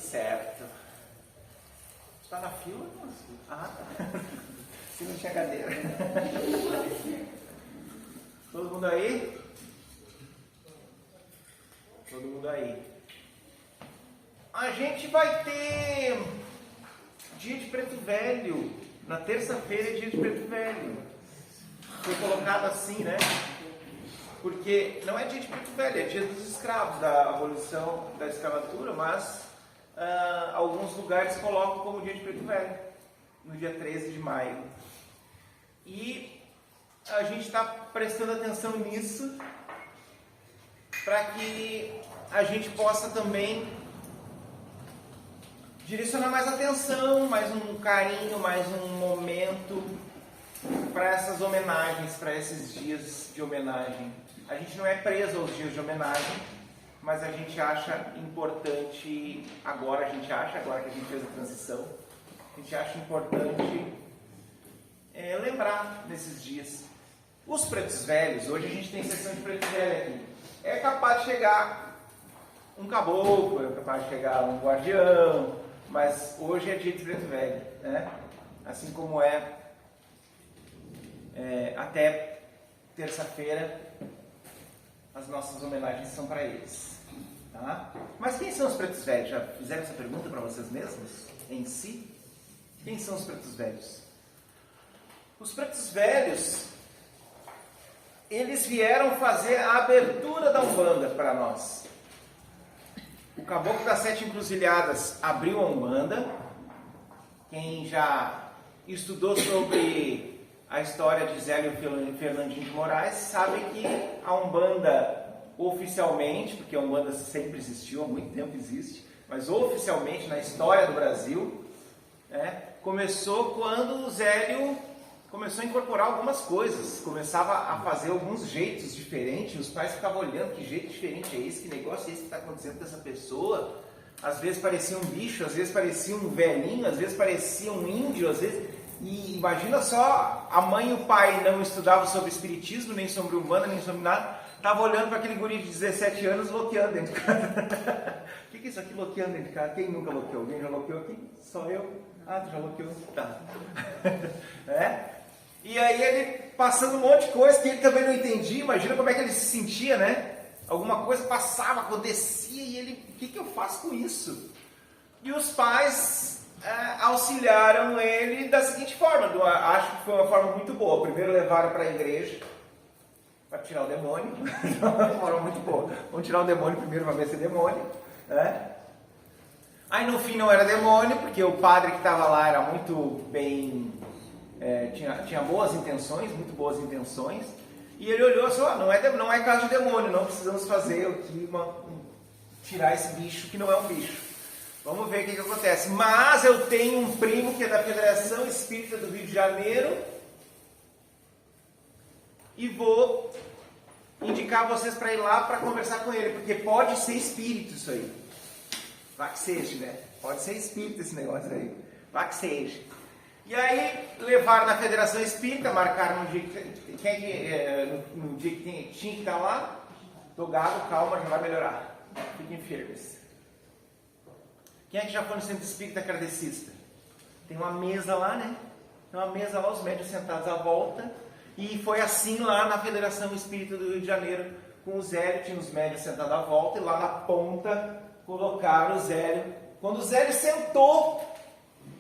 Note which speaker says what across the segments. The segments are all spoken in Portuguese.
Speaker 1: Certo. Está na fila? Ah, tá. Se não tinha cadeira. Todo mundo aí? Todo mundo aí. A gente vai ter dia de preto velho. Na terça-feira é dia de preto velho. Foi colocado assim, né? Porque não é dia de preto velho, é dia dos escravos, da abolição da escravatura, mas alguns lugares colocam como dia de preto velho, no dia 13 de maio. E a gente está prestando atenção nisso para que a gente possa também direcionar mais atenção, mais um carinho, mais um momento para essas homenagens, para esses dias de homenagem. A gente não é preso aos dias de homenagem, mas a gente acha importante, agora que a gente fez a transição, a gente acha importante lembrar desses dias. Os pretos velhos, hoje a gente tem sessão de preto velho aqui. É capaz de chegar um caboclo, é capaz de chegar um guardião, mas hoje é dia de preto velho, né? Assim como até terça-feira as nossas homenagens são para eles, tá? Mas quem são os pretos velhos? Já fizeram essa pergunta para vocês mesmos, em si? Quem são os pretos velhos? Os pretos velhos, eles vieram fazer a abertura da Umbanda para nós. O Caboclo das Sete Encruzilhadas abriu a Umbanda. Quem já estudou sobre a história de Zélio Fernandinho de Moraes sabe que a Umbanda oficialmente, porque a Umbanda sempre existiu, há muito tempo existe, mas oficialmente na história do Brasil, começou quando o Zélio começou a incorporar algumas coisas, começava a fazer alguns jeitos diferentes, os pais ficavam olhando, que jeito diferente é esse, que negócio é esse que está acontecendo com essa pessoa? Às vezes parecia um bicho, às vezes parecia um velhinho, às vezes parecia um índio, às vezes... E imagina só, a mãe e o pai não estudavam sobre espiritismo, nem sobre Umbanda, nem sobre nada, estavam olhando para aquele guri de 17 anos loqueando dentro de casa. O que é isso aqui loqueando dentro de casa? Quem nunca loqueou? Alguém já loqueou aqui? Só eu? Ah, tu já loqueou? Tá. E aí ele passando um monte de coisa que ele também não entendia, imagina como é que ele se sentia, né? Alguma coisa passava, acontecia e ele, o que eu faço com isso? E os pais auxiliaram ele da seguinte forma, acho que foi uma forma muito boa. Primeiro levaram para a igreja, para tirar o demônio, uma forma muito boa. Vamos tirar o demônio primeiro para ver se é demônio, né? Aí no fim não era demônio, porque o padre que estava lá era muito bem... tinha boas intenções, muito boas intenções, e ele olhou assim, não é caso de demônio, não precisamos fazer aqui tirar esse bicho que não é um bicho. Vamos ver o que acontece. Mas eu tenho um primo que é da Federação Espírita do Rio de Janeiro e vou indicar vocês para ir lá para conversar com ele, porque pode ser espírito isso aí. Vai que seja, né? Pode ser espírito esse negócio aí. Vai que seja. E aí levaram na Federação Espírita, marcaram no dia que tinha que estar lá. Tô gago, calma, já vai melhorar. Fiquem firmes. Quem é que já foi no Centro Espírita Kardecista? Tem uma mesa lá, né? Tem uma mesa lá, os médios sentados à volta. E foi assim lá na Federação Espírita do Rio de Janeiro, com o Zélio, tinha os médios sentados à volta, e lá na ponta colocaram o Zélio. Quando o Zélio sentou,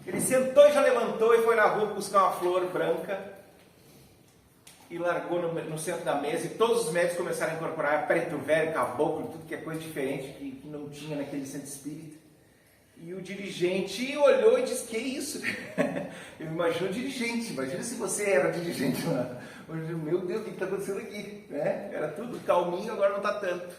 Speaker 1: ele sentou e já levantou e foi na rua buscar uma flor branca e largou no centro da mesa, e todos os médicos começaram a incorporar preto velho, caboclo, tudo que é coisa diferente que não tinha naquele centro espírita. E o dirigente olhou e disse, que isso? Eu imagino o dirigente, imagina se você era dirigente lá. Meu Deus, o que está acontecendo aqui? Era tudo calminho, agora não está tanto.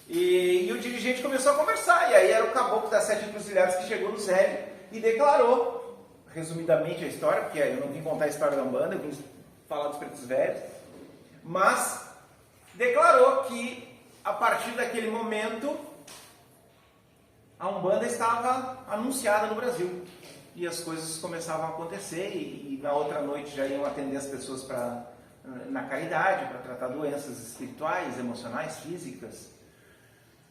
Speaker 1: E o dirigente começou a conversar, e aí era o Caboclo das Sete Encruzilhadas que chegou no Zélio e declarou, resumidamente a história, porque eu não vim contar a história da Umbanda, eu vim falar dos pretos velhos, mas declarou que a partir daquele momento a Umbanda estava anunciada no Brasil e as coisas começavam a acontecer, e na outra noite já iam atender as pessoas na caridade, para tratar doenças espirituais, emocionais, físicas.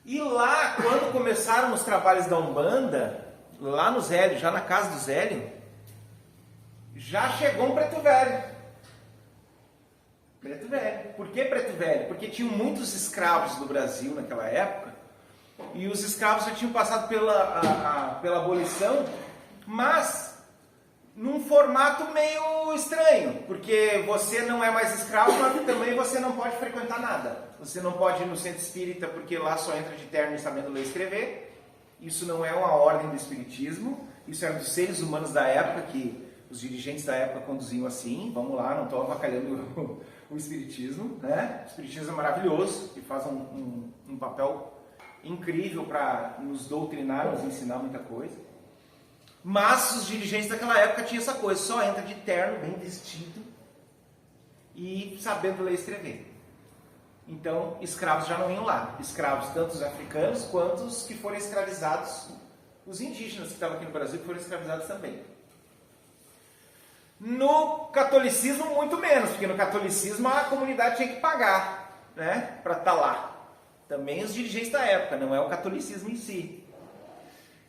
Speaker 1: E lá, quando começaram os trabalhos da Umbanda, lá no Zélio, já na casa do Zélio, já chegou um preto velho. Preto velho. Por que preto velho? Porque tinham muitos escravos no Brasil naquela época, e os escravos já tinham passado pela abolição, mas num formato meio estranho, porque você não é mais escravo, mas também você não pode frequentar nada. Você não pode ir no centro espírita, porque lá só entra de terno e sabendo ler e escrever. Isso não é uma ordem do espiritismo, isso era dos seres humanos da época, que os dirigentes da época conduziam assim. Vamos lá, não estou avacalhando o espiritismo, né? O espiritismo é maravilhoso e faz um papel incrível para nos doutrinar, nos ensinar muita coisa. Mas os dirigentes daquela época tinham essa coisa, só entra de terno, bem vestido e sabendo ler e escrever. Então, escravos já não iam lá. Escravos, tanto os africanos quanto os que foram escravizados, os indígenas que estavam aqui no Brasil, que foram escravizados também. No catolicismo, muito menos, porque no catolicismo a comunidade tinha que pagar, né, para estar lá. Também os dirigentes da época, não é o catolicismo em si.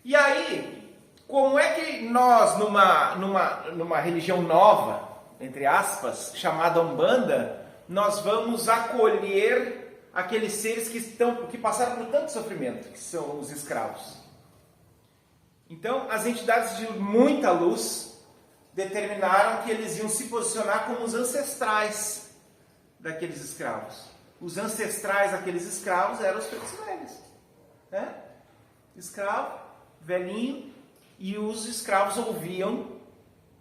Speaker 1: E aí, como é que nós, numa religião nova, entre aspas, chamada Umbanda, nós vamos acolher aqueles seres que passaram por tanto sofrimento, que são os escravos? Então, as entidades de muita luz determinaram que eles iam se posicionar como os ancestrais daqueles escravos. Os ancestrais daqueles escravos eram os pretos velhos, né? Escravo, velhinho, e os escravos ouviam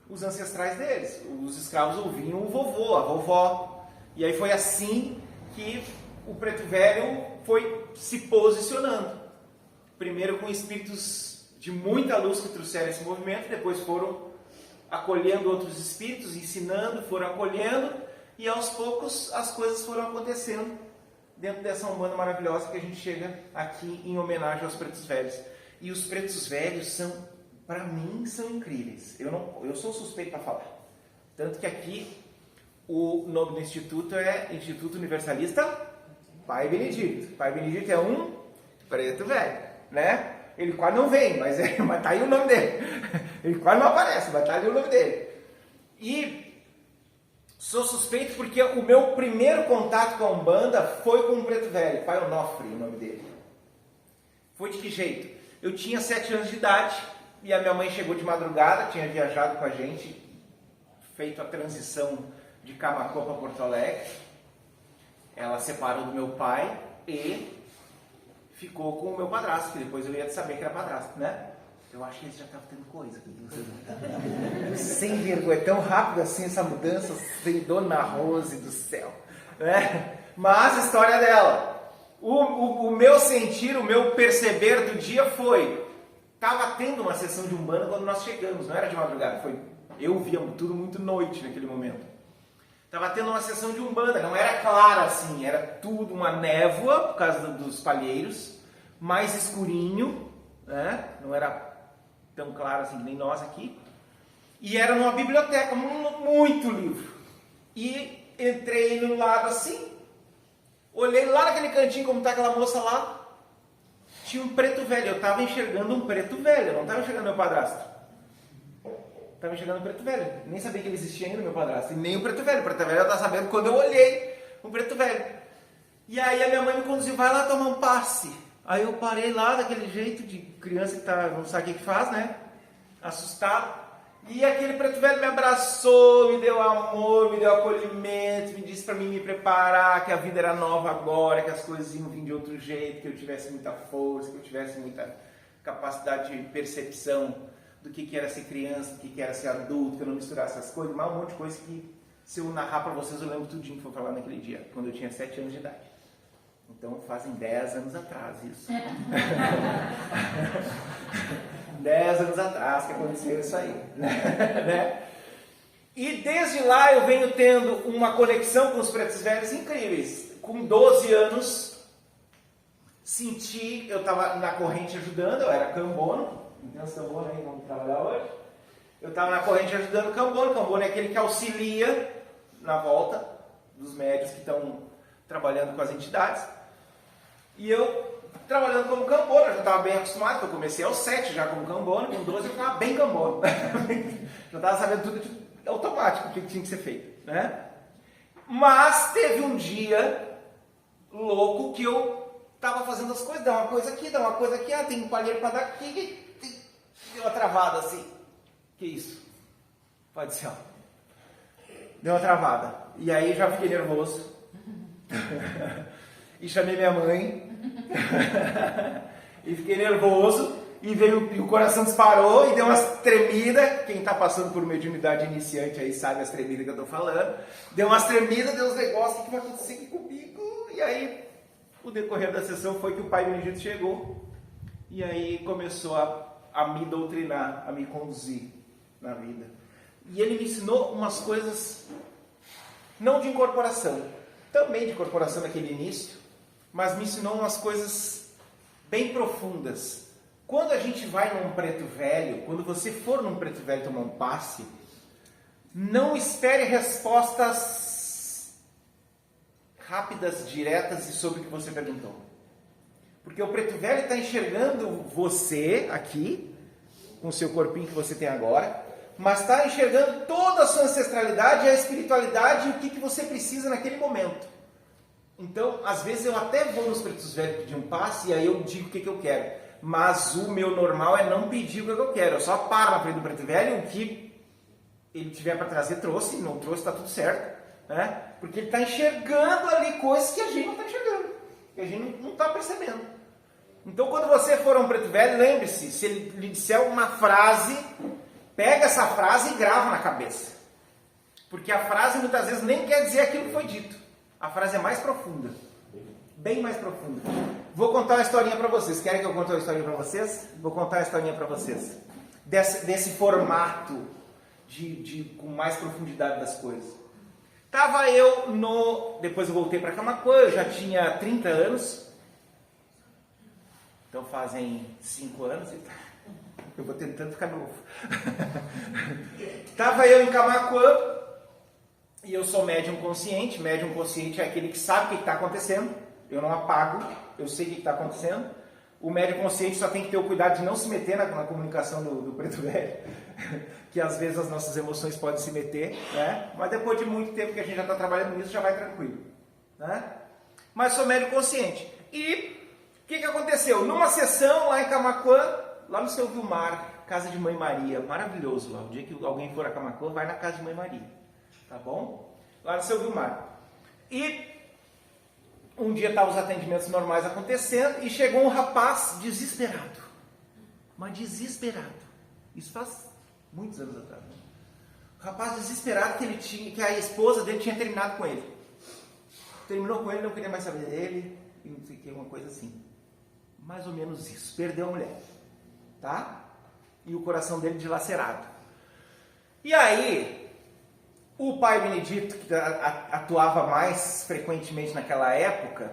Speaker 1: os ancestrais deles. Os escravos ouviam o vovô, a vovó. E aí foi assim que o preto velho foi se posicionando. Primeiro com espíritos de muita luz que trouxeram esse movimento, depois foram acolhendo outros espíritos, ensinando, foram acolhendo, e aos poucos as coisas foram acontecendo dentro dessa Umbanda maravilhosa que a gente chega aqui em homenagem aos pretos velhos. E os pretos velhos são, para mim, são incríveis. Eu sou suspeito para falar. Tanto que aqui o nome do instituto é Instituto Universalista Pai Benedito. Pai Benedito é um preto velho, né? Ele quase não vem, mas tá aí o nome dele. Ele quase não aparece, mas tá ali o nome dele. E sou suspeito porque o meu primeiro contato com a Umbanda foi com um preto velho, Pai Onofre, o nome dele. Foi de que jeito? Eu tinha 7 anos de idade e a minha mãe chegou de madrugada, tinha viajado com a gente, feito a transição de Camaquã para Porto Alegre. Ela separou do meu pai e ficou com o meu padrasto, que depois eu ia saber que era padrasto, né? Eu acho que eles já estavam tendo coisa. Sem vergonha, tão rápido assim essa mudança, sem Dona Rose do céu, né? Mas a história dela. O meu sentir, o meu perceber do dia foi, estava tendo uma sessão de Umbanda quando nós chegamos, não era de madrugada, eu via tudo muito noite naquele momento. Estava tendo uma sessão de Umbanda, não era clara assim, era tudo uma névoa por causa dos palheiros, mais escurinho, né? Não era tão claro assim que nem nós aqui. E era numa biblioteca, muito livro. E entrei no lado assim, olhei lá naquele cantinho como está aquela moça lá, tinha um preto velho, eu estava enxergando um preto velho, eu não estava enxergando meu padrasto. Estava enxergando um preto velho, nem sabia que ele existia ainda, meu padrasto, e nem o preto velho eu estava sabendo quando eu olhei um preto velho. E aí a minha mãe me conduziu, vai lá tomar um passe. Aí eu parei lá daquele jeito de criança que não sabe o que faz, né? Assustado. E aquele preto velho me abraçou, me deu amor, me deu acolhimento, me disse para mim me preparar, que a vida era nova agora, que as coisas iam vir de outro jeito, que eu tivesse muita força, que eu tivesse muita capacidade de percepção do que era ser criança, do que era ser adulto, que eu não misturasse essas coisas, mas um monte de coisa que, se eu narrar para vocês, eu lembro tudinho que foi falar naquele dia, quando eu tinha 7 anos de idade. Então fazem 10 anos atrás isso. 10 anos atrás que aconteceu isso aí. Né? E desde lá eu venho tendo uma conexão com os pretos velhos incríveis. Com 12 anos, eu estava na corrente ajudando, eu era cambono, então os cambono aí vamos trabalhar hoje. Eu estava na corrente ajudando o cambono é aquele que auxilia na volta dos médios que estão trabalhando com as entidades. E eu trabalhando como cambona, eu já estava bem acostumado, porque eu comecei aos 7 já como cambona, com 12 eu estava bem cambona. Já estava sabendo tudo automático, o que tinha que ser feito, né? Mas teve um dia louco que eu estava fazendo as coisas, dá uma coisa aqui, tem um palheiro para dar aqui, deu uma travada assim. Que isso? Pode ser, ó. Deu uma travada. E aí já fiquei nervoso. E chamei minha mãe. E fiquei nervoso. E o coração disparou e deu umas tremidas. Quem está passando por mediunidade iniciante aí sabe as tremidas que eu estou falando. Deu umas tremidas, deu uns negócios. O que vai acontecer aqui comigo? E aí, o decorrer da sessão foi que o Pai Benedito chegou. E aí começou a me doutrinar, a me conduzir na vida. E ele me ensinou umas coisas, não de incorporação, também de incorporação naquele início, mas me ensinou umas coisas bem profundas. Quando a gente vai num preto velho, quando você for num preto velho tomar um passe, não espere respostas rápidas, diretas e sobre o que você perguntou. Porque o preto velho está enxergando você aqui, com o seu corpinho que você tem agora, mas está enxergando toda a sua ancestralidade, a espiritualidade e o que você precisa naquele momento. Então, às vezes eu até vou nos pretos velhos pedir um passe e aí eu digo o que eu quero. Mas o meu normal é não pedir o que eu quero. Eu só paro na frente do preto velho, o que ele tiver para trazer, trouxe. Não trouxe, está tudo certo. Né? Porque ele está enxergando ali coisas que a gente não está enxergando. Que a gente não está percebendo. Então, quando você for a um preto velho, lembre-se, se ele lhe disser uma frase, pega essa frase e grava na cabeça. Porque a frase muitas vezes nem quer dizer aquilo que foi dito. A frase é mais profunda. Bem mais profunda. Vou contar uma historinha para vocês. Querem que eu conte uma historinha para vocês? Vou contar uma historinha para vocês. Desse formato com mais profundidade das coisas. Tava eu Depois eu voltei para Camaquã, eu já tinha 30 anos. Então fazem 5 anos. Eu vou tentando ficar novo. Tava eu em Camaquã. E eu sou médium consciente. Médium consciente é aquele que sabe o que está acontecendo. Eu não apago, eu sei o que está acontecendo. O médium consciente só tem que ter o cuidado de não se meter na comunicação do preto velho, que às vezes as nossas emoções podem se meter, né? Mas depois de muito tempo que a gente já está trabalhando nisso, já vai tranquilo, né? Mas sou médium consciente. E o que aconteceu? Numa sessão lá em Camaquã, lá no seu Vilmar, casa de Mãe Maria, maravilhoso lá. O dia que alguém for a Camaquã, vai na casa de Mãe Maria, tá bom? Lá no seu Vilmar. E um dia estavam os atendimentos normais acontecendo e chegou um rapaz desesperado. Mas desesperado. Isso faz muitos anos atrás. Um rapaz desesperado que a esposa dele tinha terminado com ele. Terminou com ele, não queria mais saber dele, e não sei o que, uma coisa assim. Mais ou menos isso. Perdeu a mulher. Tá? E o coração dele dilacerado. E aí, o Pai Benedito, que atuava mais frequentemente naquela época,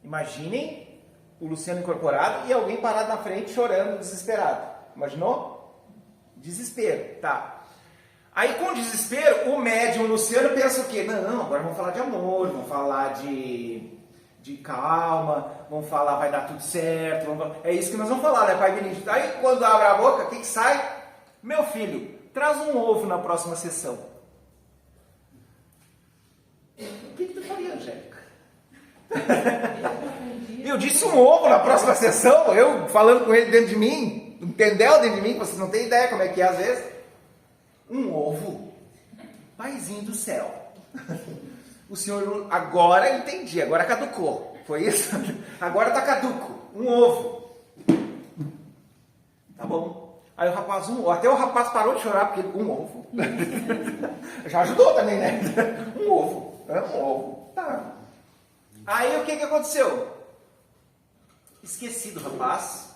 Speaker 1: imaginem o Luciano incorporado e alguém parado na frente chorando, desesperado. Imaginou? Desespero, tá. Aí com desespero, o médium Luciano pensa o quê? Não, agora vamos falar de amor, vamos falar de calma, vamos falar, vai dar tudo certo. É isso que nós vamos falar, né, Pai Benedito? Aí quando abre a boca, o que sai? Meu filho, traz um ovo na próxima sessão. O que tu faria, Angélica? Eu disse um ovo na próxima sessão, eu falando com ele dentro de mim, entendeu dentro de mim? Vocês não têm ideia como é que é às vezes. Um ovo. Paizinho do céu. O senhor, agora entendi, agora caducou. Foi isso? Agora tá caduco. Um ovo. Tá bom. Aí o rapaz, até o rapaz parou de chorar porque um ovo. Já ajudou também, né? Um ovo. Um ovo. Tá. Aí o que aconteceu? Esqueci do rapaz.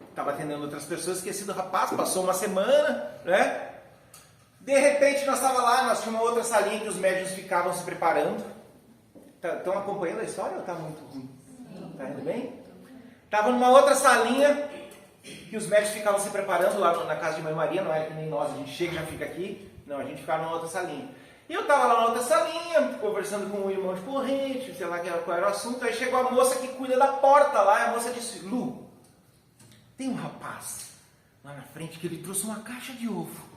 Speaker 1: Estava atendendo outras pessoas, esqueci do rapaz. Passou uma semana, né? De repente nós estávamos lá, nós tínhamos uma outra salinha que os médiuns ficavam se preparando. Estão acompanhando a história ou está muito ruim? Está indo bem? Estava numa outra salinha que os médicos ficavam se preparando lá na casa de Mãe Maria, não era que nem nós, a gente chega e já fica aqui. Não, a gente ficava numa outra salinha. E eu tava lá na outra salinha, conversando com um irmão de corrente, sei lá qual era o assunto. Aí chegou a moça que cuida da porta lá, e a moça disse: Lu, tem um rapaz lá na frente que ele trouxe uma caixa de ovo.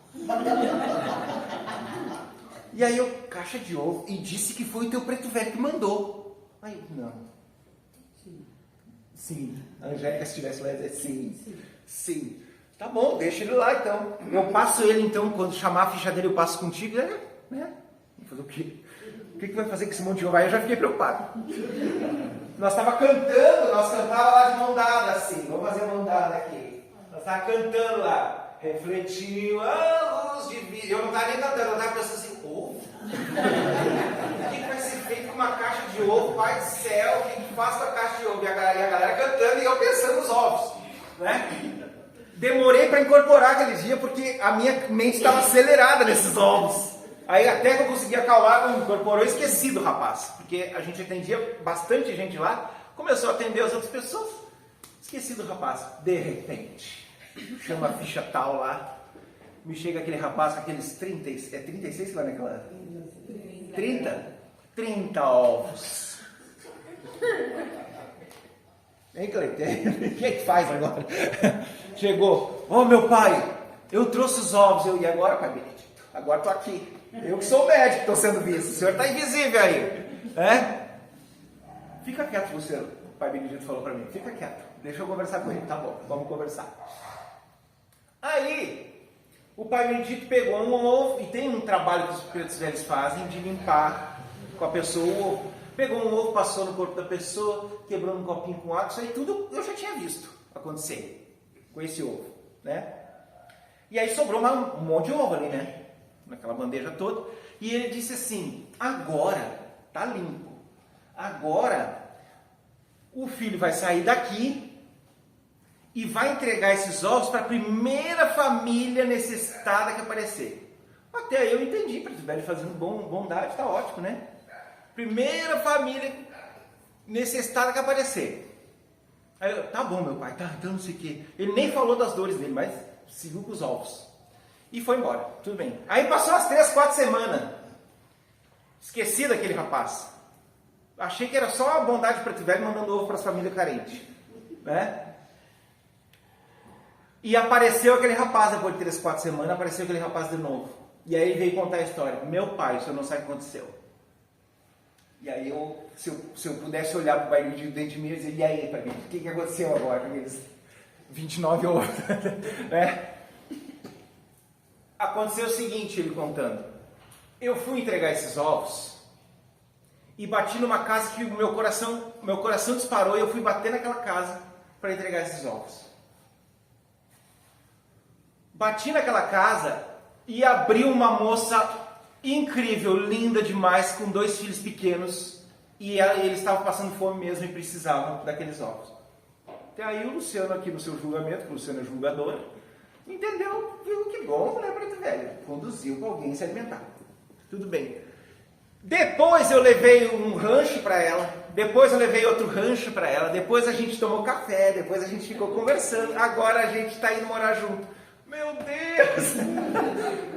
Speaker 1: E aí eu, caixa de ovo, e disse que foi o teu preto velho que mandou. Aí eu, não. Sim. A Angélica, se estivesse lá, ia dizer sim. Tá bom, deixa ele lá então. Eu passo ele então, quando chamar a ficha dele, eu passo contigo, né? Vou fazer o quê? O que vai fazer com esse monte de ovo? Aí eu já fiquei preocupado. Nós tava cantando, nós cantava lá de mão dada assim. Vamos fazer mão dada aqui. Nós tava cantando lá. Refletiu a luz de vida. Eu não tava nem cantando, eu tava pensando assim, ovo? O que vai ser feito com uma caixa de ovo? Pai do céu, o que faz com a caixa de ovo? E a galera cantando e eu pensando nos ovos, né? Demorei para incorporar aquele dia porque a minha mente estava acelerada nesses ovos. Aí até que eu consegui acalmar, não incorporou, esqueci do rapaz. Porque a gente atendia bastante gente lá, começou a atender as outras pessoas, esqueci do rapaz. De repente, chama a ficha tal lá, me chega aquele rapaz com aqueles 36 lá naquela... 30 ovos. Hein, Cleiton? O que é que faz agora? Chegou, meu pai, eu trouxe os ovos. E agora, pai Benedito? Agora estou aqui. Eu que sou o médico, estou sendo visto. O senhor está invisível aí. Fica quieto, você. O pai Benedito falou para mim, fica quieto. Deixa eu conversar com ele. Tá bom, vamos conversar. Aí, o pai Benedito pegou um ovo, e tem um trabalho que os pretos velhos fazem de limpar com a pessoa o ovo. Pegou um ovo, passou no corpo da pessoa, quebrou um copinho com água, isso aí tudo eu já tinha visto acontecer com esse ovo, né? E aí sobrou um monte de ovo ali, né? Naquela bandeja toda. E ele disse assim, agora tá limpo. Agora o filho vai sair daqui e vai entregar esses ovos para a primeira família necessitada que aparecer. Até aí eu entendi, preto velho fazendo bondade, tá ótimo, né? Primeira família necessitada que aparecer. Aí eu, tá bom, meu pai, tá, então não sei o quê. Ele nem falou das dores dele, mas seguiu com os ovos. E foi embora, tudo bem. Aí passou umas 3, 4 semanas. Esqueci daquele rapaz. Achei que era só a bondade de preto velho mandando ovo para as famílias carentes, né? E apareceu aquele rapaz depois de 3, 4 semanas, apareceu aquele rapaz de novo. E aí ele veio contar a história. Meu pai, o senhor não sabe o que aconteceu. E aí se eu pudesse olhar para o pai de dentro de mim e dizer, e aí, pai, o que aconteceu agora com aqueles 29 ovos? Né? Aconteceu o seguinte, ele contando. Eu fui entregar esses ovos e bati numa casa que o meu coração disparou e eu fui bater naquela casa para entregar esses ovos. Bati naquela casa e abriu uma moça incrível, linda demais, com 2 filhos pequenos, e eles estavam passando fome mesmo e precisavam daqueles ovos. Até aí o Luciano aqui no seu julgamento, que o Luciano é julgador, entendeu, viu que bom, né, preto velho, conduziu para alguém se alimentar. Tudo bem. Depois eu levei um rancho para ela, depois eu levei outro rancho para ela, depois a gente tomou café, depois a gente ficou conversando, agora a gente está indo morar junto. Meu Deus!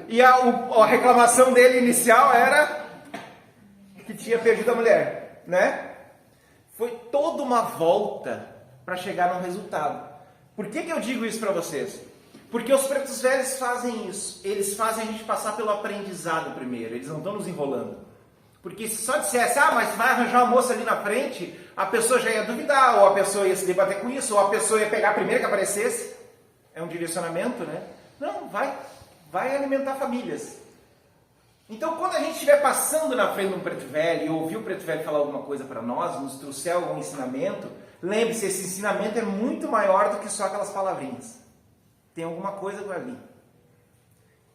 Speaker 1: E a reclamação dele inicial era que tinha perdido a mulher, né? Foi toda uma volta para chegar no resultado. Por que eu digo isso para vocês? Porque os pretos velhos fazem isso. Eles fazem a gente passar pelo aprendizado primeiro. Eles não estão nos enrolando. Porque se só dissesse, mas vai arranjar uma moça ali na frente, a pessoa já ia duvidar, ou a pessoa ia se debater com isso, ou a pessoa ia pegar a primeira que aparecesse. É um direcionamento, né? Não, vai alimentar famílias. Então, quando a gente estiver passando na frente de um preto velho e ouvir o preto velho falar alguma coisa para nós, nos trouxer algum ensinamento, lembre-se, esse ensinamento é muito maior do que só aquelas palavrinhas. Tem alguma coisa ali.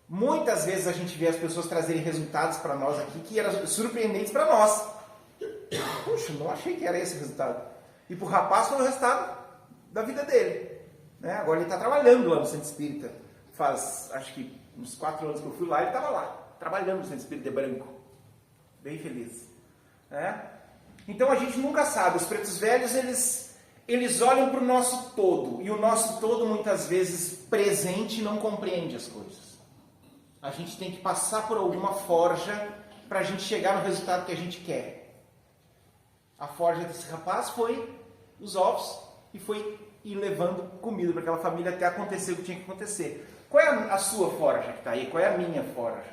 Speaker 1: Muitas vezes a gente vê as pessoas trazerem resultados para nós aqui que eram surpreendentes para nós. Puxa, não achei que era esse o resultado. E para o rapaz foi o resultado da vida dele. Né? Agora ele está trabalhando lá no Centro Espírita. Faz, acho que uns 4 anos que eu fui lá, ele estava lá, trabalhando no Centro Espírita de branco. Bem feliz. Né? Então a gente nunca sabe. Os pretos velhos, eles olham para o nosso todo. E o nosso todo, muitas vezes, presente, não compreende as coisas. A gente tem que passar por alguma forja para a gente chegar no resultado que a gente quer. A forja desse rapaz foi os ovos e foi ir levando comida para aquela família até acontecer o que tinha que acontecer. Qual é a sua forja que está aí? Qual é a minha forja?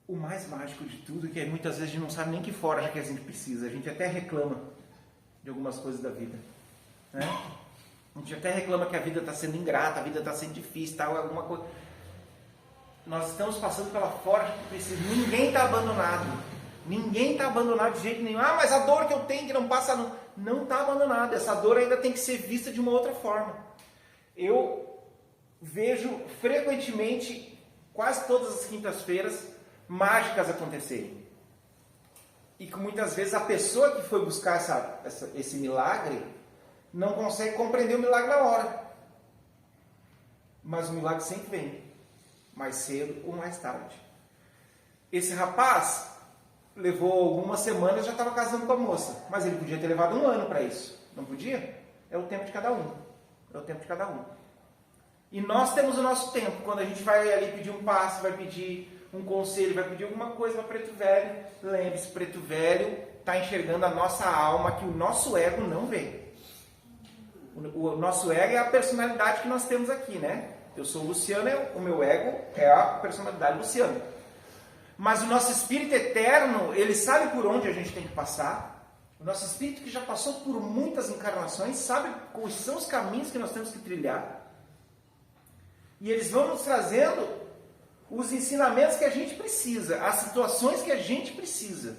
Speaker 1: O mais mágico de tudo é que muitas vezes a gente não sabe nem que forja que a gente precisa. A gente até reclama de algumas coisas da vida, né? A gente até reclama que a vida está sendo ingrata, a vida está sendo difícil, tal, alguma coisa. Nós estamos passando pela forja que precisa. Ninguém está abandonado. Ninguém está abandonado de jeito nenhum. Ah, mas a dor que eu tenho que não passa não está abandonado. Essa dor ainda tem que ser vista de uma outra forma. Eu vejo frequentemente, quase todas as quintas-feiras, mágicas acontecerem. E que muitas vezes a pessoa que foi buscar esse milagre não consegue compreender o milagre na hora. Mas o milagre sempre vem, mais cedo ou mais tarde. Esse rapaz levou algumas semanas e já estava casando com a moça. Mas ele podia ter levado 1 ano para isso. Não podia? É o tempo de cada um. É o tempo de cada um. E nós temos o nosso tempo. Quando a gente vai ali pedir um passe, vai pedir um conselho, vai pedir alguma coisa para Preto Velho, lembre-se, Preto Velho está enxergando a nossa alma que o nosso ego não vê. O nosso ego é a personalidade que nós temos aqui, né? Eu sou o Luciano, o meu ego é a personalidade Luciano. Mas o nosso espírito eterno, ele sabe por onde a gente tem que passar. O nosso espírito que já passou por muitas encarnações, sabe quais são os caminhos que nós temos que trilhar. E eles vão nos trazendo os ensinamentos que a gente precisa, as situações que a gente precisa.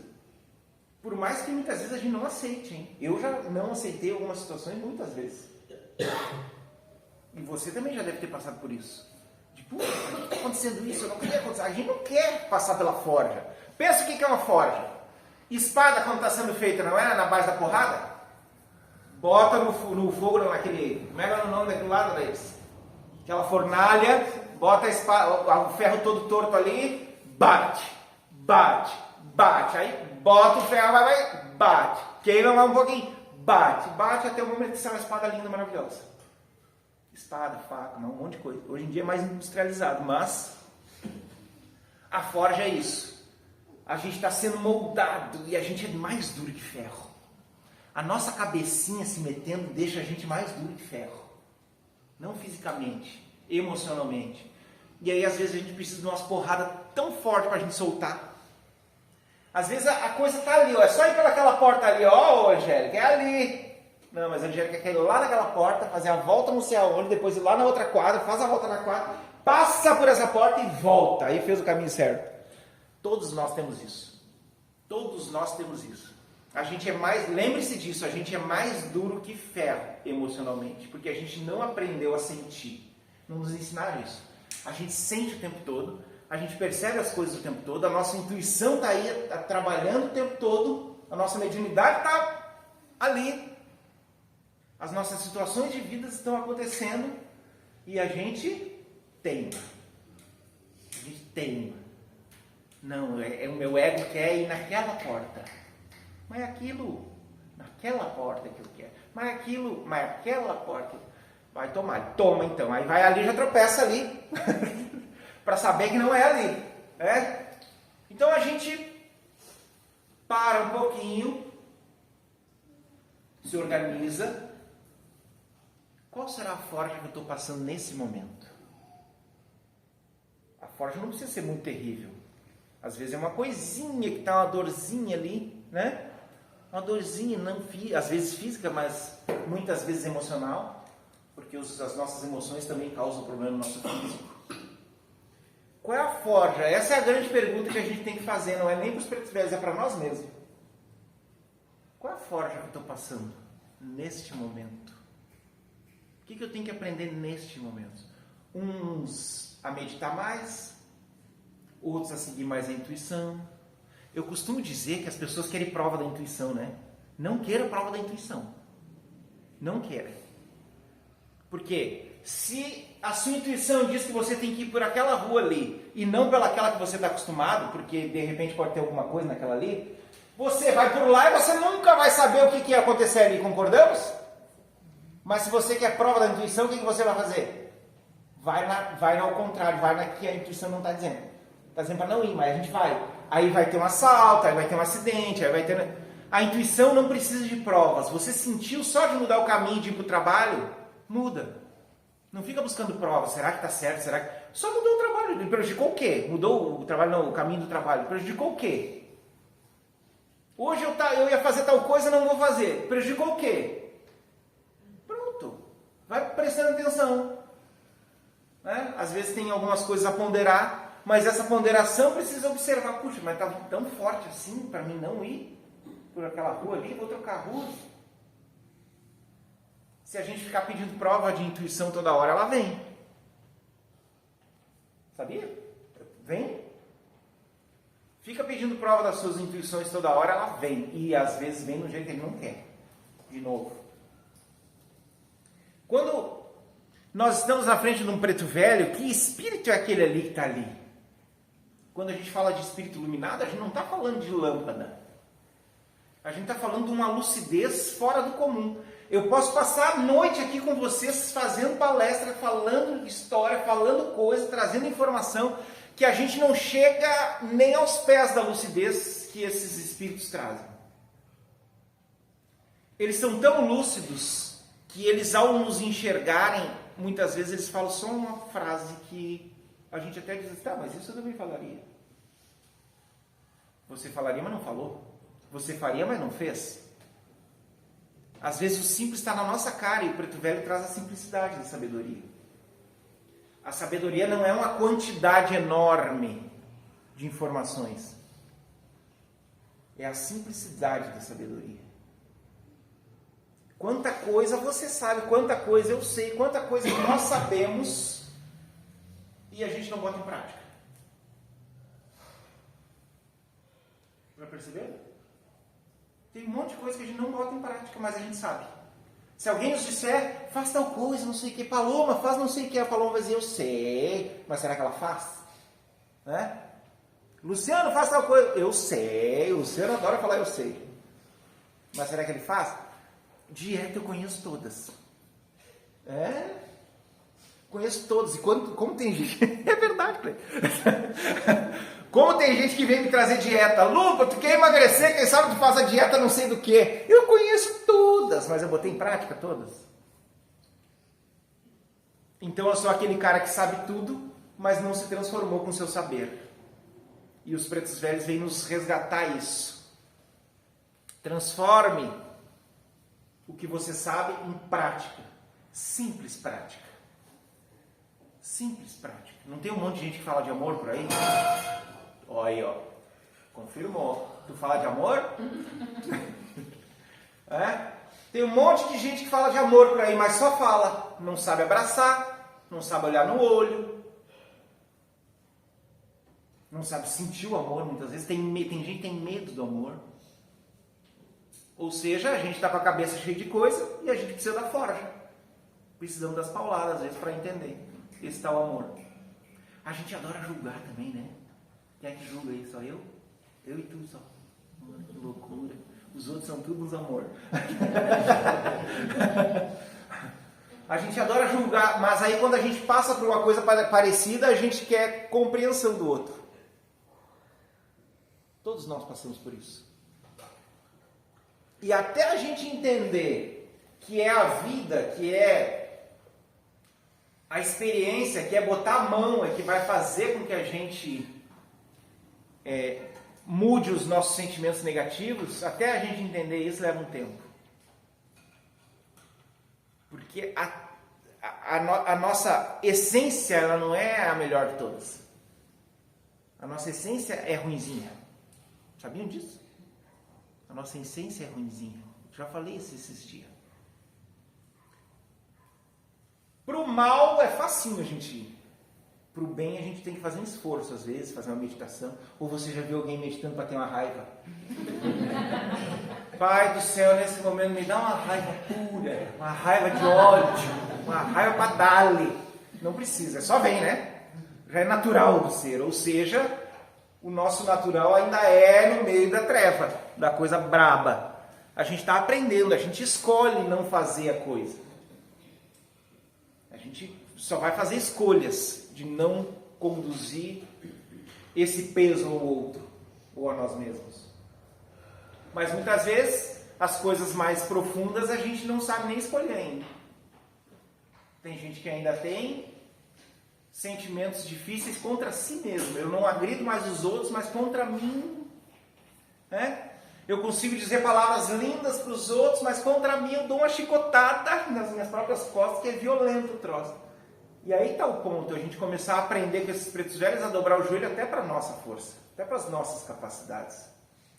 Speaker 1: Por mais que muitas vezes a gente não aceite, hein? Eu já não aceitei algumas situações muitas vezes. E você também já deve ter passado por isso. De, por que está acontecendo isso? Eu não queria acontecer. A gente não quer passar pela forja. Pensa o que é uma forja. Espada, quando está sendo feita, não é na base da porrada? Bota no fogo, naquele... Como é o nome daquele lado deles? Aquela fornalha, bota a espada, o ferro todo torto ali, bate. Aí bota o ferro, vai, bate. Queima mais um pouquinho, bate até o momento que sai uma espada linda, maravilhosa. Espada, faca, um monte de coisa. Hoje em dia é mais industrializado, mas a forja é isso. A gente está sendo moldado e a gente é mais duro que ferro. A nossa cabecinha se metendo deixa a gente mais duro que ferro. Não fisicamente, emocionalmente. E aí às vezes a gente precisa de umas porradas tão fortes para a gente soltar. Às vezes a coisa está ali, ó, é só ir pelaquela porta ali, ó, Angélica, é ali. Não, mas a Angélica quer ir lá naquela porta, fazer a volta não sei aonde, depois ir lá na outra quadra, faz a volta na quadra, passa por essa porta e volta. Aí fez o caminho certo. Todos nós temos isso. Todos nós temos isso. A gente é mais, lembre-se disso, a gente é mais duro que ferro emocionalmente, porque a gente não aprendeu a sentir. Não nos ensinaram isso. A gente sente o tempo todo, a gente percebe as coisas o tempo todo, a nossa intuição está aí, tá trabalhando o tempo todo, a nossa mediunidade está ali. As nossas situações de vida estão acontecendo e a gente teima. A gente teima. Não, o meu ego quer ir naquela porta. Mas aquilo, naquela porta que eu quero. Mas aquela porta. Vai tomar. Toma então. Aí vai ali e já tropeça ali. Para saber que não é ali. Né? Então a gente para um pouquinho. Se organiza. Qual será a forja que eu estou passando nesse momento? A forja não precisa ser muito terrível. Às vezes é uma coisinha que está uma dorzinha ali, né? Uma dorzinha, não, às vezes física, mas muitas vezes emocional, porque as nossas emoções também causam problema no nosso físico. Qual é a forja? Essa é a grande pergunta que a gente tem que fazer, não é nem para os pretos velhos, é para nós mesmos. Qual é a forja que eu estou passando neste momento? O que eu tenho que aprender neste momento? Uns a meditar mais, outros a seguir mais a intuição. Eu costumo dizer que as pessoas querem prova da intuição, né? Não queira prova da intuição. Não queira. Porque se a sua intuição diz que você tem que ir por aquela rua ali e não pelaquela que você está acostumado, porque de repente pode ter alguma coisa naquela ali, você vai por lá e você nunca vai saber o que ia acontecer ali, concordamos? Mas se você quer prova da intuição, o que você vai fazer? Vai ao contrário, vai na que a intuição não está dizendo. Está dizendo para não ir, mas a gente vai. Aí vai ter um assalto, aí vai ter um acidente, aí vai ter... A intuição não precisa de provas. Você sentiu só de mudar o caminho, de ir para o trabalho, muda. Não fica buscando provas. Será que está certo? Será que... Só mudou o trabalho. Prejudicou o quê? Mudou o trabalho, não, o caminho do trabalho. Prejudicou o quê? Hoje eu ia fazer tal coisa, não vou fazer. Prejudicou o quê? Pronto. Vai prestando atenção. Né? Às vezes tem algumas coisas a ponderar, mas essa ponderação precisa observar. Puxa, mas está tão forte assim para mim não ir por aquela rua ali, vou trocar a rua. Se a gente ficar pedindo prova de intuição toda hora, ela vem. Sabia? Vem. Fica pedindo prova das suas intuições toda hora, ela vem. E às vezes vem no jeito que ele não quer. De novo. Quando nós estamos na frente de um preto velho, que espírito é aquele ali que está ali? Quando a gente fala de espírito iluminado, a gente não está falando de lâmpada. A gente está falando de uma lucidez fora do comum. Eu posso passar a noite aqui com vocês fazendo palestra, falando história, falando coisa, trazendo informação, que a gente não chega nem aos pés da lucidez que esses espíritos trazem. Eles são tão lúcidos que eles, ao nos enxergarem, muitas vezes eles falam só uma frase que a gente até diz, tá, mas isso eu também falaria. Você falaria, mas não falou. Você faria, mas não fez. Às vezes o simples está na nossa cara e o preto velho traz a simplicidade da sabedoria. A sabedoria não é uma quantidade enorme de informações. É a simplicidade da sabedoria. Quanta coisa você sabe, quanta coisa eu sei, quanta coisa nós sabemos e a gente não bota em prática. Já perceberam? Tem um monte de coisa que a gente não bota em prática, mas a gente sabe. Se alguém nos disser, faz tal coisa, não sei o que, Paloma, faz não sei o que, a Paloma vai dizer, eu sei, mas será que ela faz? Né? Luciano, faz tal coisa, eu sei, o Luciano adora falar eu sei. Mas será que ele faz? Dieta eu conheço todas. Conheço todas. E como tem gente... É verdade, Cleiton. Como tem gente que vem me trazer dieta. Lupa, tu quer emagrecer, quem sabe tu faz a dieta não sei do que. Eu conheço todas, mas eu botei em prática todas. Então eu sou aquele cara que sabe tudo, mas não se transformou com o seu saber. E os pretos velhos vêm nos resgatar isso. Transforme o que você sabe em prática. Simples prática. Simples prática. Não tem um monte de gente que fala de amor por aí? Olha aí, ó. Confirmou. Tu fala de amor? Tem um monte de gente que fala de amor por aí, mas só fala. Não sabe abraçar, não sabe olhar no olho, não sabe sentir o amor muitas vezes. Tem gente que tem medo do amor. Ou seja, a gente está com a cabeça cheia de coisa e a gente precisa da forja. Precisamos das pauladas, às vezes, para entender esse tal amor. A gente adora julgar também, né? Quem é que julga aí? Só eu? Eu e tu só. Que loucura. Os outros são tudo uns amor. A gente adora julgar, mas aí quando a gente passa por uma coisa parecida, a gente quer compreensão do outro. Todos nós passamos por isso. E até a gente entender que é a vida, que é a experiência, que é botar a mão, é que vai fazer com que a gente mude os nossos sentimentos negativos, até a gente entender isso leva um tempo. Porque a nossa essência, ela não é a melhor de todas. A nossa essência é ruinzinha. Sabiam disso? A nossa essência é ruinzinha. Já falei isso esses dias. Pro mal é facinho a gente ir. Pro bem a gente tem que fazer um esforço às vezes, fazer uma meditação. Ou você já viu alguém meditando para ter uma raiva? Pai do céu, nesse momento me dá uma raiva pura, uma raiva de ódio, uma raiva para dar-lhe. Não precisa, só vem, né? Já é natural do ser. Ou seja, o nosso natural ainda é no meio da treva, da coisa braba. A gente está aprendendo, a gente escolhe não fazer a coisa. A gente só vai fazer escolhas de não conduzir esse peso ao outro ou a nós mesmos. Mas muitas vezes as coisas mais profundas a gente não sabe nem escolher ainda. Tem gente que ainda tem sentimentos difíceis contra si mesmo. Eu não agrido mais os outros, mas contra mim. Né? Eu consigo dizer palavras lindas para os outros, mas contra mim eu dou uma chicotada nas minhas próprias costas, que é violento o troço. E aí está o ponto, a gente começar a aprender com esses pretos velhos a dobrar o joelho até para a nossa força, até para as nossas capacidades.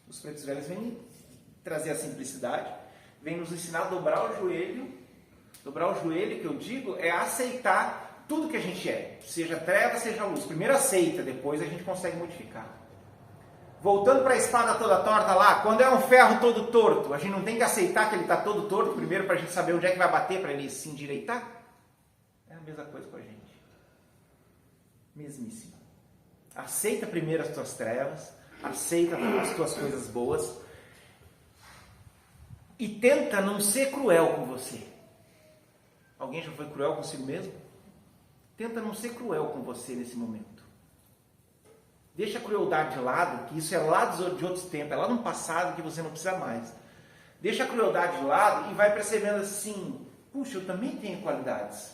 Speaker 1: Os pretos velhos vêm trazer a simplicidade, vêm nos ensinar a dobrar o joelho. Dobrar o joelho, que eu digo, é aceitar tudo que a gente é, seja treva, seja luz. Primeiro aceita, depois a gente consegue modificar. Voltando para a espada toda torta lá, quando é um ferro todo torto, a gente não tem que aceitar que ele está todo torto primeiro para a gente saber onde é que vai bater para ele se endireitar? É a mesma coisa com a gente. Mesmíssima. Aceita primeiro as tuas trevas, aceita as tuas coisas boas e tenta não ser cruel com você. Alguém já foi cruel consigo mesmo? Tenta não ser cruel com você nesse momento. Deixa a crueldade de lado, que isso é lá de outros tempos, é lá no passado que você não precisa mais. Deixa a crueldade de lado e vai percebendo assim, puxa, eu também tenho qualidades.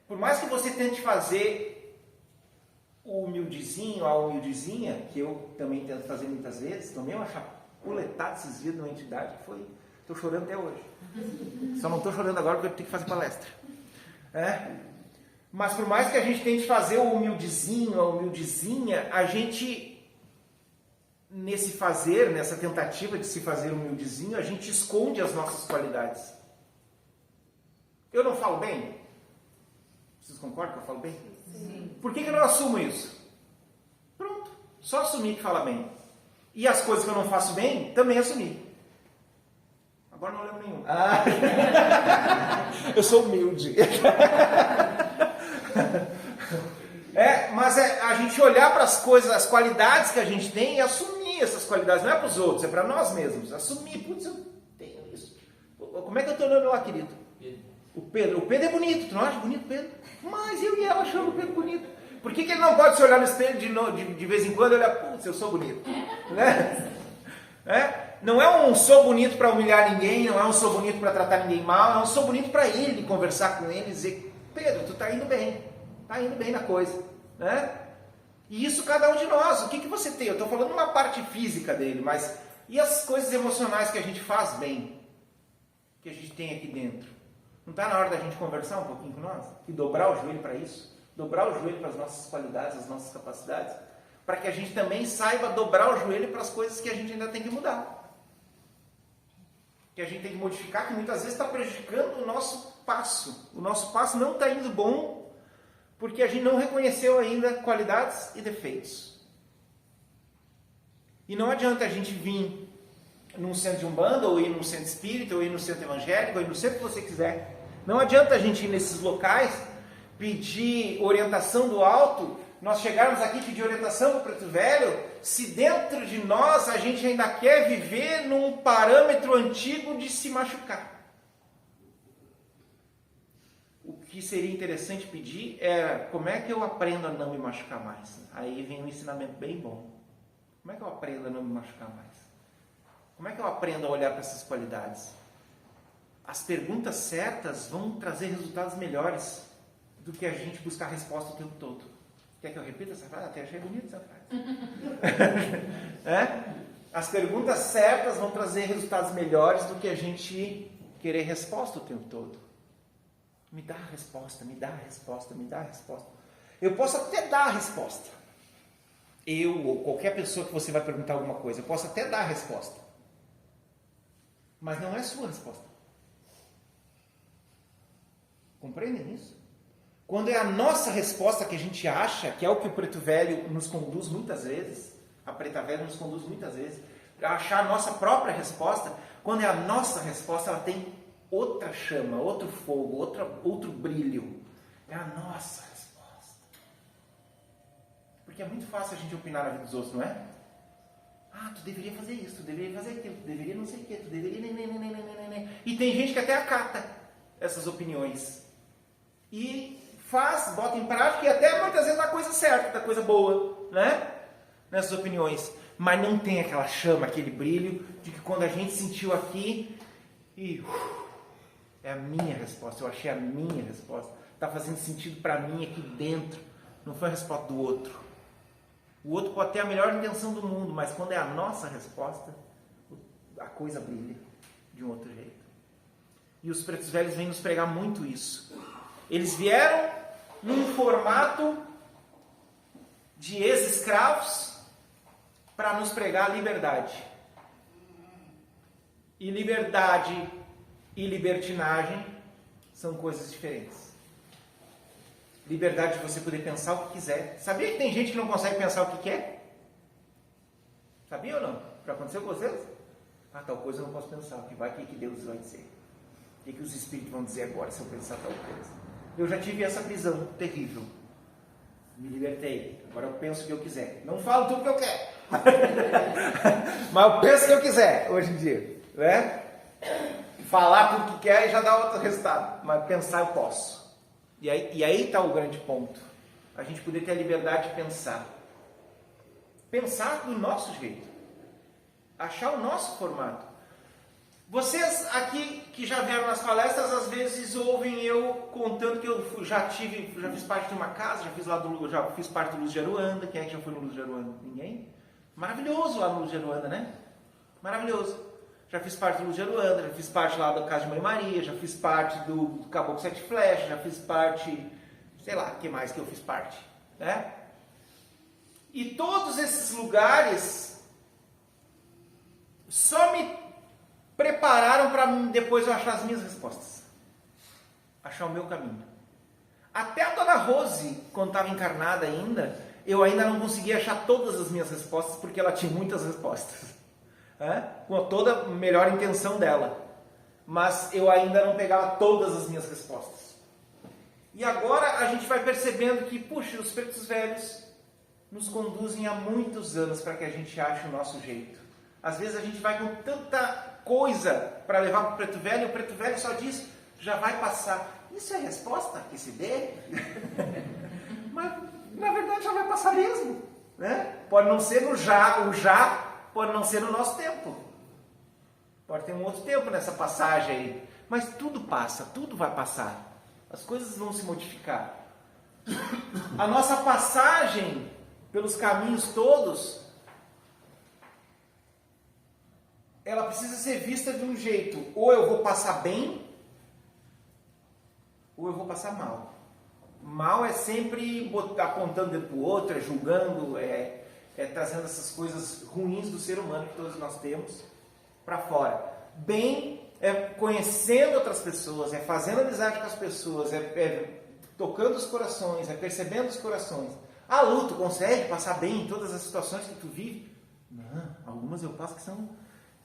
Speaker 1: Por mais que você tente fazer o humildezinho, a humildezinha, que eu também tento fazer muitas vezes, tomei uma chapuletada esses dias numa entidade que foi... Estou chorando até hoje. Só não estou chorando agora porque eu tenho que fazer palestra. Mas por mais que a gente tente fazer o humildezinho, a humildezinha, a gente, nesse fazer, nessa tentativa de se fazer humildezinho, a gente esconde as nossas qualidades. Eu não falo bem? Vocês concordam que eu falo bem? Sim. Por que eu não assumo isso? Pronto. Só assumir que fala bem. E as coisas que eu não faço bem, também assumir. Agora não lembro nenhum. Eu sou humilde. Mas a gente olhar para as coisas, as qualidades que a gente tem e assumir essas qualidades. Não é para os outros, é para nós mesmos. Assumir, putz, eu tenho isso. Como é que eu estou olhando lá, querido? O Pedro. O Pedro é bonito, tu não acha bonito, Pedro? Mas eu e ela achamos o Pedro bonito. Por que ele não pode se olhar no espelho de vez em quando e olhar, putz, eu sou bonito? Né? Não é um sou bonito para humilhar ninguém, não é um sou bonito para tratar ninguém mal, é um sou bonito para ele, conversar com ele e dizer, Pedro, tu está indo bem na coisa. Né? E isso cada um de nós. O que você tem? Eu estou falando uma parte física dele, mas e as coisas emocionais que a gente faz bem? Que a gente tem aqui dentro? Não está na hora da gente conversar um pouquinho com nós? E dobrar o joelho para isso? Dobrar o joelho para as nossas qualidades, as nossas capacidades? Para que a gente também saiba dobrar o joelho para as coisas que a gente ainda tem que mudar. Que a gente tem que modificar, que muitas vezes está prejudicando o nosso passo. O nosso passo não está indo bom, porque a gente não reconheceu ainda qualidades e defeitos. E não adianta a gente vir num centro de umbanda, ou ir num centro espírita, ou ir no centro evangélico, ou ir no centro que você quiser. Não adianta a gente ir nesses locais, pedir orientação do alto, nós chegarmos aqui e pedir orientação para o preto velho, se dentro de nós a gente ainda quer viver num parâmetro antigo de se machucar. O que seria interessante pedir é como é que eu aprendo a não me machucar mais? Aí vem um ensinamento bem bom. Como é que eu aprendo a não me machucar mais? Como é que eu aprendo a olhar para essas qualidades? As perguntas certas vão trazer resultados melhores do que a gente buscar resposta o tempo todo. Quer que eu repita essa frase? Até achei bonita essa frase. As perguntas certas vão trazer resultados melhores do que a gente querer resposta o tempo todo. Me dá a resposta, me dá a resposta, me dá a resposta. Eu posso até dar a resposta. Eu ou qualquer pessoa que você vai perguntar alguma coisa, eu posso até dar a resposta. Mas não é a sua resposta. Compreendem isso? Quando é a nossa resposta que a gente acha, que é o que o preto velho nos conduz muitas vezes, a preta velha nos conduz muitas vezes, para achar a nossa própria resposta, quando é a nossa resposta, ela tem outra chama, outro fogo, outro brilho. É a nossa resposta. Porque é muito fácil a gente opinar na vida dos outros, não é? Ah, tu deveria fazer isso, tu deveria fazer aquilo, tu deveria não sei o que, tu deveria... E tem gente que até acata essas opiniões. E faz, bota em prática e até muitas vezes dá coisa certa, dá coisa boa, né? nessas opiniões, mas não tem aquela chama, aquele brilho de que quando a gente sentiu aqui e é a minha resposta, eu achei a minha resposta, está fazendo sentido para mim aqui dentro, não foi a resposta do outro. O outro pode ter a melhor intenção do mundo, mas quando é a nossa resposta, a coisa brilha de um outro jeito. E os pretos velhos vêm nos pregar muito isso. Eles vieram num formato de ex-escravos para nos pregar a liberdade. E liberdade e libertinagem são coisas diferentes. Liberdade de você poder pensar o que quiser. Sabia que tem gente que não consegue pensar o que quer? Sabia ou não? Já aconteceu com vocês? Tal coisa eu não posso pensar. O que Deus vai dizer? O que os espíritos vão dizer agora se eu pensar tal coisa? Eu já tive essa prisão terrível. Me libertei. Agora eu penso o que eu quiser. Não falo tudo o que eu quero. Mas eu penso o que eu quiser hoje em dia. Né? Falar tudo o que quer e já dá outro resultado. Mas pensar eu posso. E aí está o grande ponto. A gente poder ter a liberdade de pensar. Pensar do nosso jeito. Achar o nosso formato. Vocês aqui que já vieram nas palestras, às vezes ouvem eu contando que eu já fiz parte de uma casa, já fiz parte do Luz de Aruanda. Quem é que já foi no Luz de Aruanda? Ninguém? Maravilhoso lá no Luz de Aruanda, né? Maravilhoso. Já fiz parte do Luz de Aruanda, já fiz parte lá da Casa de Mãe Maria, já fiz parte do Caboclo Sete Flechas, já fiz parte, sei lá, o que mais que eu fiz parte, né? E todos esses lugares só me prepararam para depois eu achar as minhas respostas. Achar o meu caminho. Até a Dona Rose, quando estava encarnada ainda, eu ainda não conseguia achar todas as minhas respostas, porque ela tinha muitas respostas. Com toda a melhor intenção dela. Mas eu ainda não pegava todas as minhas respostas. E agora a gente vai percebendo que, puxa, os pretos velhos nos conduzem há muitos anos para que a gente ache o nosso jeito. Às vezes a gente vai com tanta coisa para levar para o preto velho, e o preto velho só diz, já vai passar. Isso é resposta que se dê? Mas, na verdade, já vai passar mesmo. Né? Pode não ser no já, o já pode não ser no nosso tempo. Pode ter um outro tempo nessa passagem aí. Mas tudo passa, tudo vai passar. As coisas vão se modificar. A nossa passagem pelos caminhos todos, ela precisa ser vista de um jeito. Ou eu vou passar bem, ou eu vou passar mal. Mal é sempre apontando o dedo para o outro, é julgando, é trazendo essas coisas ruins do ser humano que todos nós temos para fora. Bem é conhecendo outras pessoas, é fazendo amizade com as pessoas, é tocando os corações, é percebendo os corações. Lu, tu consegue passar bem em todas as situações que tu vive? Não, algumas eu passo que são...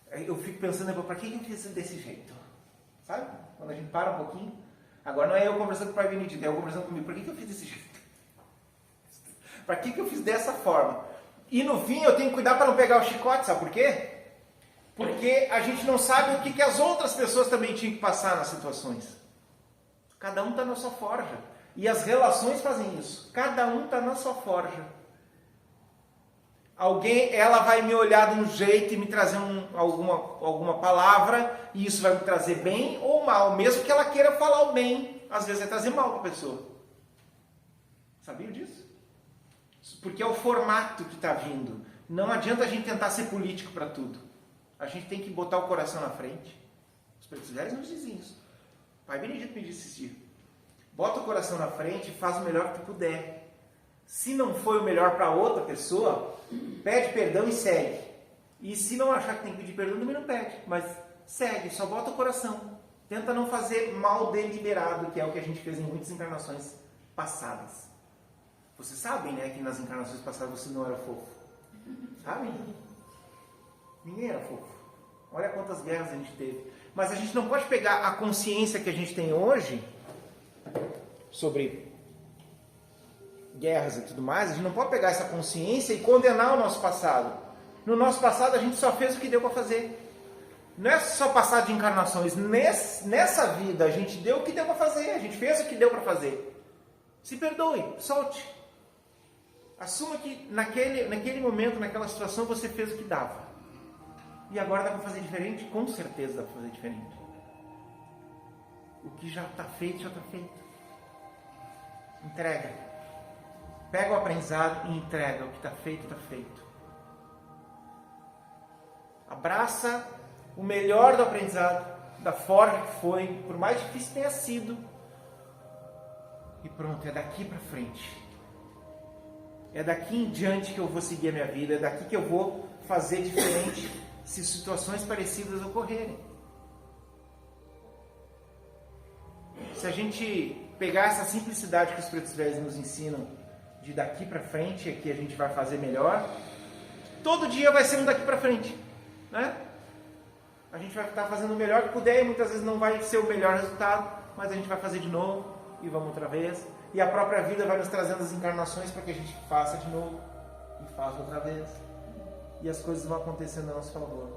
Speaker 1: Eu fico pensando, para que eu fiz desse jeito? Sabe? Quando a gente para um pouquinho. Agora não é eu conversando com o Pai Benedito, é eu conversando comigo. Por que eu fiz desse jeito? Para que eu fiz dessa forma? E no fim eu tenho que cuidar para não pegar o chicote, sabe por quê? Porque a gente não sabe o que as outras pessoas também tinham que passar nas situações. Cada um está na sua forja. E as relações fazem isso. Cada um está na sua forja. Ela vai me olhar de um jeito e me trazer alguma palavra, e isso vai me trazer bem ou mal, mesmo que ela queira falar o bem, às vezes vai trazer mal para a pessoa. Sabia disso? Porque é o formato que está vindo. Não adianta a gente tentar ser político para tudo. A gente tem que botar o coração na frente. Os pretos velhos nos dizem isso. O Pai Benedito me disse esse dia. Bota o coração na frente e faz o melhor que tu puder. Se não foi o melhor para outra pessoa, pede perdão e segue. E se não achar que tem que pedir perdão, também não pede. Mas segue, só bota o coração. Tenta não fazer mal deliberado, que é o que a gente fez em muitas encarnações passadas. Vocês sabem, né, que nas encarnações passadas você não era fofo. Sabem? Ninguém era fofo. Olha quantas guerras a gente teve. Mas a gente não pode pegar a consciência que a gente tem hoje sobre guerras e tudo mais, a gente não pode pegar essa consciência e condenar o nosso passado. No nosso passado a gente só fez o que deu para fazer. Não é só passar de encarnações. Nessa vida a gente deu o que deu para fazer, a gente fez o que deu para fazer. Se perdoe, solte. Assuma que naquele momento, naquela situação, você fez o que dava. E agora dá para fazer diferente? Com certeza dá para fazer diferente. O que já está feito, já está feito. Entrega. Pega o aprendizado e entrega. O que está feito, está feito. Abraça o melhor do aprendizado, da forma que foi, por mais difícil tenha sido. E pronto, é daqui para frente. É daqui em diante que eu vou seguir a minha vida, é daqui que eu vou fazer diferente se situações parecidas ocorrerem. Se a gente pegar essa simplicidade que os pretos velhos nos ensinam, de daqui para frente é que a gente vai fazer melhor, todo dia vai ser um daqui para frente, né? A gente vai estar fazendo o melhor que puder e muitas vezes não vai ser o melhor resultado, mas a gente vai fazer de novo e vamos outra vez. E a própria vida vai nos trazendo as encarnações para que a gente faça de novo e faça outra vez. E as coisas vão acontecendo a nosso favor.